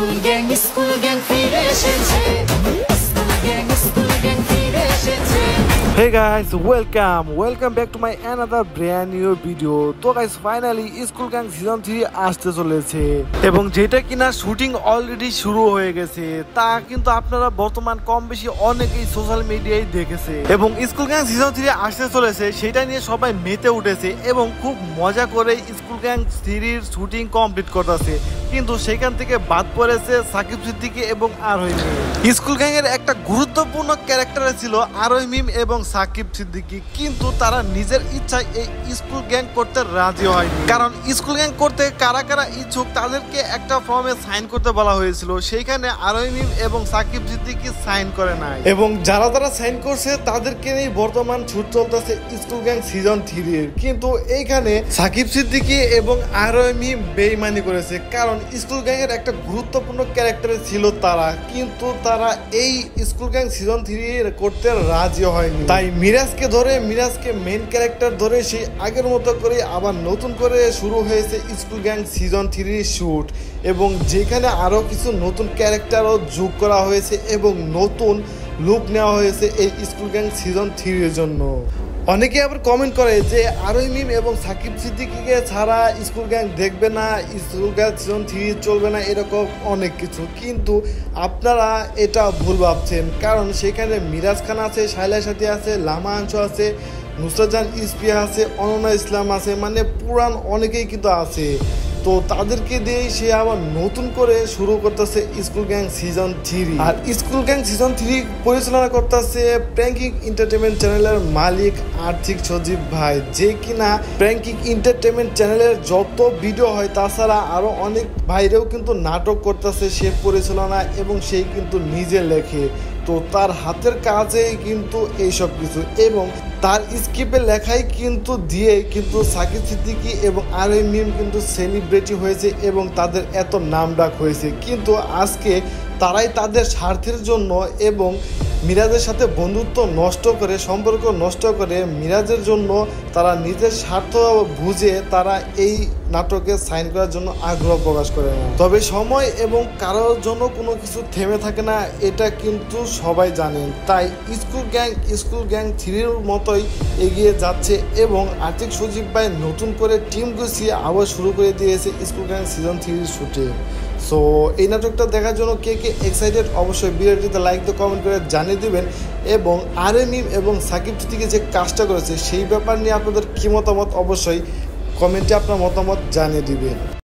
School gang ফিরে এসেছে, school gang ফিরে এসেছে। Hey guys, welcome back to my another brand new video. তো guys finally school gang season 3 আসতে চলেছে এবং যেটা কিনা শুটিং অলরেডি শুরু হয়ে গেছে তা কিন্তু আপনারা বর্তমান কম বেশি অনেকেই সোশ্যাল মিডিয়ায় দেখেছে এবং স্কুল গ্যাং সিজন 3 আসতে চলেছে সেটা নিয়ে সবাই মেতে উঠেছে এবং খুব মজা করে স্কুল গ্যাং 3 এর শুটিং কমপ্লিট করতেছে। কিন্তু সেখান থেকে বাদ পড়েছে সাকিব সিদ্দিকী এবং আরোহী মিম। স্কুল গ্যাং এর একটা গুরুত্বপূর্ণ ক্যারেক্টার ছিল আরোহী মিম এবং সাকিব সিদ্দিকী, কিন্তু তারা নিজের ইচ্ছায় এই স্কুল গ্যাং করতে রাজি হয়নি। কারণ স্কুল গ্যাং করতে কারা কারা ইচ্ছুক তাদেরকে একটা ফর্মে সাইন করতে বলা হয়েছিল, সেইখানে আরোহী মিম এবং সাকিব সিদ্দিকী সাইন করে নাই এবং যারা যারা সাইন করছে তাদেরকে নিয়ে বর্তমান শুট চলতেছে স্কুল গ্যাং সিজন 3 এর। কিন্তু এইখানে সাকিব সিদ্দিকী এবং আরোহী মিম বেইমানি করেছে, কারণ স্কুল গ্যাং এর একটা গুরুত্বপূর্ণ ক্যারেক্টারে ছিল তারা, কিন্তু তারা এই স্কুল গ্যাং সিজন 3 করতে রাজি হয়নি। তাই মিরাজকে মেইন ক্যারেক্টার ধরে সেই আগের মতো করে আবার নতুন করে শুরু হয়েছে স্কুল গ্যাং সিজন 3 শুট এবং যেখানে আরো কিছু নতুন ক্যারেক্টারও যোগ করা হয়েছে এবং নতুন লুক নেওয়া হয়েছে এই স্কুল গ্যাং সিজন 3 এর জন্য। অনেকে আবার কমেন্ট করে যে আরোহী মিম এবং সাকিব সিদ্দিকীকে ছাড়া স্কুল গ্যাং দেখবে না, স্কুল গ্যাং সিজন 3 চলবে না, এরকম অনেক কিছু। কিন্তু আপনারা এটা ভুল ভাবছেন, কারণ সেখানে মিরাজ খান আছে, শায়লা সাথী আছে, লামা আনসু আছে, নুসরাত জাহান ইসপিয়া আছে, অনন্যা ইসলাম আছে, মানে পুরান অনেকেই কিন্তু আছে। তো তাদেরকে দিয়ে সে আবার নতুন করে শুরু করতেছে স্কুল গ্যাং সিজন 3। আর স্কুল গ্যাং সিজন 3 পরিচালনা করতেছে প্র্যাঙ্কিং এন্টারটেইনমেন্ট চ্যানেলের মালিক আর্থিক সজীব ভাই, যে কিনা প্র্যাঙ্কিং এন্টারটেইনমেন্ট চ্যানেলের যত ভিডিও হয় তাছাড়া আরো অনেক ভাইরেও কিন্তু নাটক করতেছে সে পরিচালনা এবং সেই কিন্তু নিজে লেখে। তো তার হাতের কাজেই কিন্তু এইসব কিছু এবং তার স্ক্রিপ্টে লেখাই কিন্তু দিয়ে কিন্তু সাকিব সিদ্দিকী এবং আরোহী মিম কিন্তু সেলিব্রিটি হয়েছে এবং তাদের এত নাম ডাক হয়েছে। কিন্তু আজকে তারাই তাদের স্বার্থের জন্য এবং মিরাজের সাথে বন্ধুত্ব নষ্ট করে, সম্পর্ক নষ্ট করে মিরাজের জন্য তারা নিজের স্বার্থ বুঝে তারা এই নাটকে সাইন করার জন্য আগ্রহ প্রকাশ করে না। তবে সময় এবং কারোর জন্য কোনো কিছু থেমে থাকে না, এটা কিন্তু সবাই জানেন। তাই স্কুল গ্যাং 3 মতোই এগিয়ে যাচ্ছে এবং আর্থিক সজীব ভাই নতুন করে টিম গুছিয়ে আবার শুরু করে দিয়েছে school gang season 3 shooting. So এই নাটকটা দেখার জন্য কে কে এক্সাইটেড অবশ্যই ভিডিওটিতে লাইক দিয়ে কমেন্ট করে জানিয়ে দিবেন এবং আরোহী মিম এবং সাকিব সিদ্দিকী যে কাজটা করেছে সেই ব্যাপার নিয়ে আপনাদের কী মতামত অবশ্যই কমেন্টে আপনার মতামত জানিয়ে দিবেন।